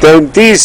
33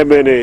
MNA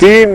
3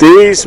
23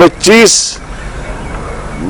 25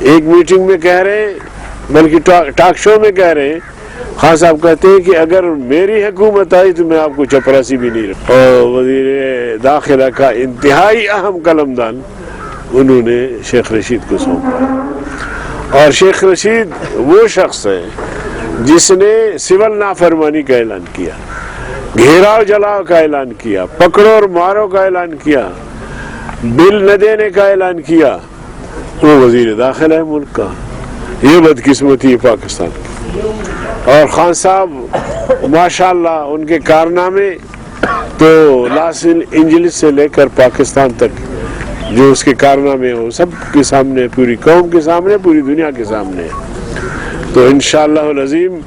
ایک meeting میں کہہ رہے ہیں، بلکہ ٹاک شو میں کہہ رہے ہیں، خان صاحب کہتے ہیں کہ اگر میری حکومت آئی تو میں آپ کو چپراسی بھی نہیں رکھوں. اور وزیر داخلہ کا انتہائی اہم قلمدان انہوں نے شیخ رشید کو سونپا. اور شیخ رشید وہ شخص ہے جس نے سول نافرمانی کا اعلان کیا، گھیراؤ جلاؤ کا اعلان کیا، پکڑو اور مارو کا اعلان کیا، بل نہ دینے کا اعلان کیا. وہ وزیر داخلہ ہے ملک کا. یہ بدقسمتی ہے پاکستان کی. اور خان صاحب ماشاءاللہ ان کے کارنامے تو لاس اینجلس سے لے کر پاکستان تک جو اس کے کارنامے ہو سب کے سامنے، پوری قوم کے سامنے، پوری دنیا کے سامنے. تو انشاءاللہ العظیم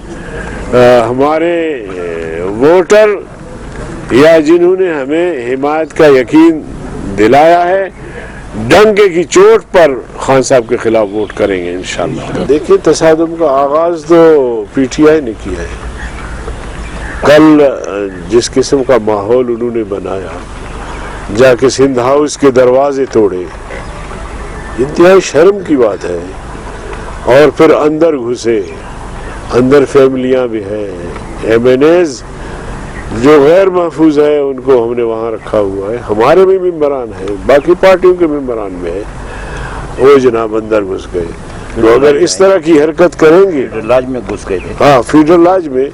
ہمارے ووٹر یا جنہوں نے ہمیں حمایت کا یقین دلایا ہے، ڈنکے کی چوٹ پر خان صاحب کے خلاف ووٹ کریں گے انشاءاللہ. دیکھیں تصادم کا آغاز تو پی ٹی آئی نے کیا ہے. کل جس قسم کا ماحول انہوں نے بنایا، جا کے سندھ ہاؤس کے دروازے توڑے، انتہائی شرم کی بات ہے. اور پھر اندر گھسے، اندر فیملیاں بھی ہیں، ایم این ایز جو غیر محفوظ ہے ان کو ہم نے وہاں رکھا ہوا ہے. ہمارے بھی ممبران ہیں، باقی پارٹیوں کے ممبران میں ہے، وہ جناب اندر گھس گئے. تو اگر اس طرح کی حرکت کریں گے، لاج میں گھس گئے تھے، ہاں فیڈرل لاج میں،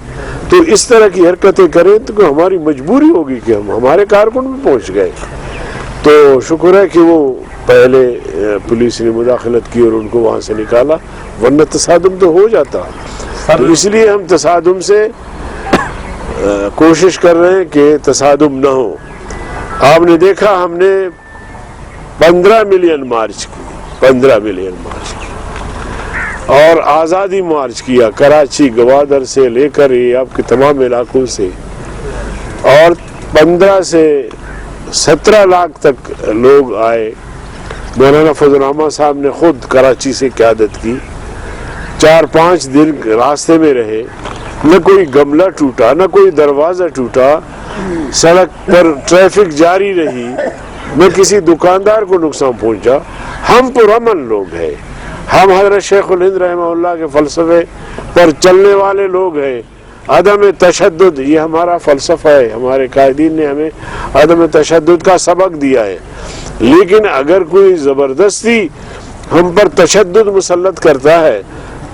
تو اس طرح کی حرکتیں کریں تو ہماری مجبوری ہوگی کہ ہم ہمارے کارکن بھی پہنچ گئے. تو شکر ہے کہ وہ پہلے پولیس نے مداخلت کی اور ان کو وہاں سے نکالا، ورنہ تصادم تو ہو جاتا. تو اس لیے ہم تصادم سے کوشش کر رہے ہیں کہ تصادم نہ ہو. آپ نے دیکھا ہم نے 15 ملین مارچ کی، 15 ملین مارچ کی اور آزادی مارچ کیا، کراچی گوادر سے لے کر یہ آپ کے تمام علاقوں سے، اور 15 سے 17 لاکھ تک لوگ آئے. مولانا فضل الرحمن صاحب نے خود کراچی سے قیادت کی، 4-5 دن راستے میں رہے، نہ کوئی گملہ ٹوٹا، نہ کوئی دروازہ ٹوٹا، سڑک پر ٹریفک جاری رہی، نہ کسی دکاندار کو نقصان پہنچا. ہم پرامن لوگ ہیں، ہم حضرت شیخ الہند رحمہ اللہ کے فلسفے پر چلنے والے لوگ ہیں. عدم تشدد یہ ہمارا فلسفہ ہے، ہمارے قائدین نے ہمیں عدم تشدد کا سبق دیا ہے. لیکن اگر کوئی زبردستی ہم پر تشدد مسلط کرتا ہے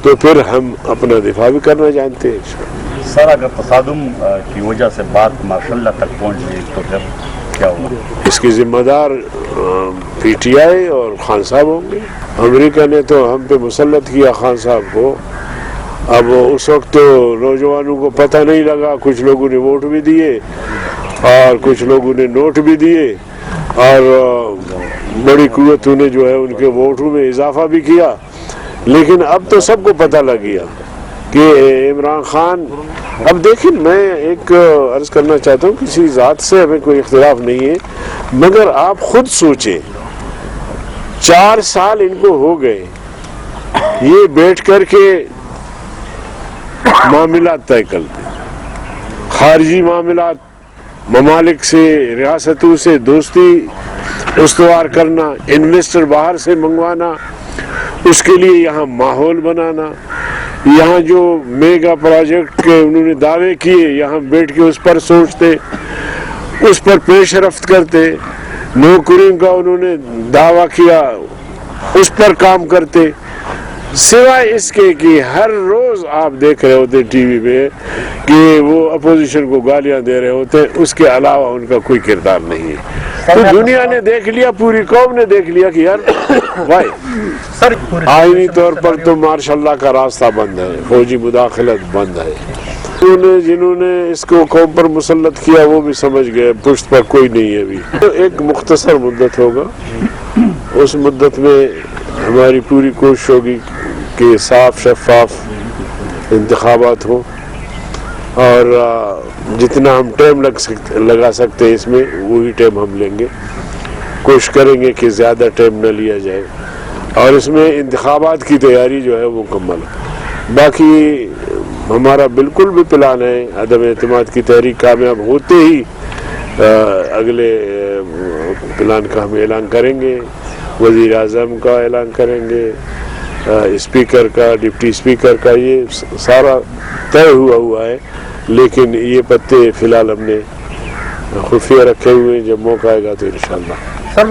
تو پھر ہم اپنا دفاع بھی کرنا جانتے ہیں. سر اگر تصادم کی وجہ سے بات مارشل لا تک پہنچ گئی تو پھر کیا ہوگا؟ اس کی ذمہ دار پی ٹی آئی اور خان صاحب ہوں گے. امریکہ نے تو ہم پہ مسلط کیا خان صاحب کو. اب اس وقت تو نوجوانوں کو پتہ نہیں لگا، کچھ لوگوں نے ووٹ بھی دیے اور کچھ لوگوں نے نوٹ بھی دیے، اور بڑی قوتوں نے جو ہے ان کے ووٹوں میں اضافہ بھی کیا. لیکن اب تو سب کو پتہ لگ گیا کہ عمران خان. اب دیکھیں میں ایک عرض کرنا چاہتا ہوں، کسی ذات سے ہمیں کوئی اختلاف نہیں ہے، مگر آپ خود سوچیں 4 سال ان کو ہو گئے یہ بیٹھ کر کے معاملات طے کرتے، خارجی معاملات، ممالک سے، ریاستوں سے دوستی استوار کرنا، انویسٹر باہر سے منگوانا، اس کے لیے یہاں ماحول بنانا، یہاں جو میگا پروجیکٹ کے انہوں نے دعوے کیے یہاں بیٹھ کے اس پر سوچتے، اس پر پیش رفت کرتے. نوکریوں کا انہوں نے دعویٰ کیا، اس پر کام کرتے. سوائے اس کے کہ ہر روز آپ دیکھ رہے ہوتے ٹی وی پہ کہ وہ اپوزیشن کو گالیاں دے رہے ہوتے، اس کے علاوہ ان کا کوئی کردار نہیں ہے. تو دنیا نے دیکھ لیا، پوری قوم نے دیکھ لیا کہ یار بھائی آئینی طور پر تو ماشاء اللہ کا راستہ بند ہے، فوجی مداخلت بند ہے. جنہوں نے اس کو قوم پر مسلط کیا وہ بھی سمجھ گئے پشت پر کوئی نہیں ہے. ابھی تو ایک مختصر مدت ہوگا، اس مدت میں ہماری پوری کوشش ہوگی کہ صاف شفاف انتخابات ہوں، اور جتنا ہم ٹائم لگا سکتے اس میں وہی ٹائم ہم لیں گے. کوشش کریں گے کہ زیادہ ٹائم نہ لیا جائے، اور اس میں انتخابات کی تیاری جو ہے وہ مکمل. باقی ہمارا بالکل بھی پلان ہے، عدم اعتماد کی تحریک کامیاب ہوتے ہی اگلے پلان کا ہم اعلان کریں گے، وزیر اعظم کا اعلان کریں گے، اسپیکر کا ڈپٹی اسپیکر کا یہ سارا طے ہوا ہے، لیکن یہ پتے فی الحال ہم نے خفیہ رکھے ہوئے ہیں، جب موقع آئے گا تو انشاءاللہ۔ سر